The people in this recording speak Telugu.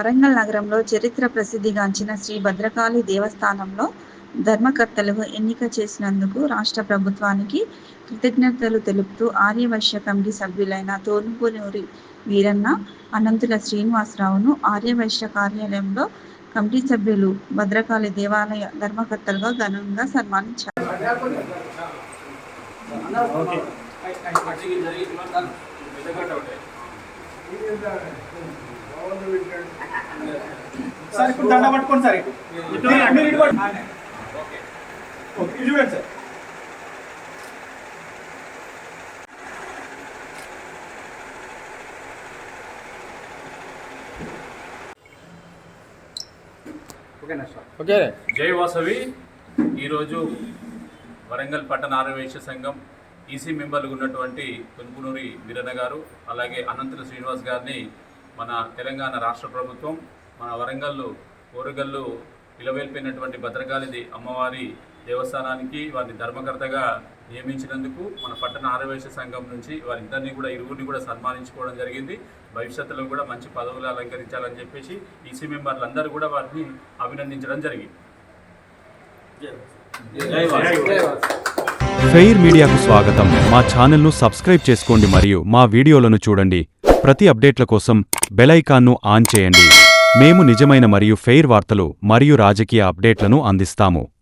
వరంగల్ నగరంలో చరిత్ర ప్రసిద్ధిగాంచిన శ్రీ భద్రకాళి దేవస్థానంలో ధర్మకర్తలుగా ఎన్నిక చేసినందుకు రాష్ట్ర ప్రభుత్వానికి కృతజ్ఞతలు తెలుపుతూ ఆర్యవైశ్య కమిటీ సభ్యులైన తోనుపునూరి వీరన్న, అనంతుల శ్రీనివాసరావును ఆర్యవైశ్య కార్యాలయంలో కమిటీ సభ్యులు భద్రకాళి దేవాలయ ధర్మకర్తలుగా ఘనంగా సన్మానించారు. సార్ ఇప్పుడు దండ పట్టుకోండి సార్. మీరు ఇటు పట్టు. ఓకే ఇది చూడండి సార్. ఓకేనా సార్? ఓకే. జై వాసవి. ఈరోజు వరంగల్ పట్టణ ఆర్యవైశ్య సంఘం ఈసీ మెంబర్లుగా ఉన్నటువంటి తొనుపునూరి వీరన్న గారు, అలాగే అనంతుల శ్రీనివాస్ గారిని మన తెలంగాణ రాష్ట్ర ప్రభుత్వం మన వరంగల్ ఓరుగల్లు ఇలవేల్పోయినటువంటి భద్రకాళి అమ్మవారి దేవస్థానానికి వారిని ధర్మకర్తగా నియమించినందుకు మన పట్టణ ఆర్యవైశ్య సంఘం నుంచి వారిద్దరిని కూడా ఇరువురిని కూడా సన్మానించుకోవడం జరిగింది. భవిష్యత్తులో కూడా మంచి పదవులు అలంకరించాలని చెప్పేసి ఈసీ మెంబర్లందరూ కూడా వారిని అభినందించడం జరిగింది. ఫెయిర్ మీడియాకు స్వాగతం. మా ఛానల్ను సబ్స్క్రైబ్ చేసుకోండి మరియు మా వీడియోలను చూడండి. ప్రతి అప్డేట్ల కోసం బెల్ ఐకాన్ను ఆన్ చేయండి. మేము నిజమైన మరియు ఫెయిర్ వార్తలు మరియు రాజకీయ అప్డేట్లను అందిస్తాము.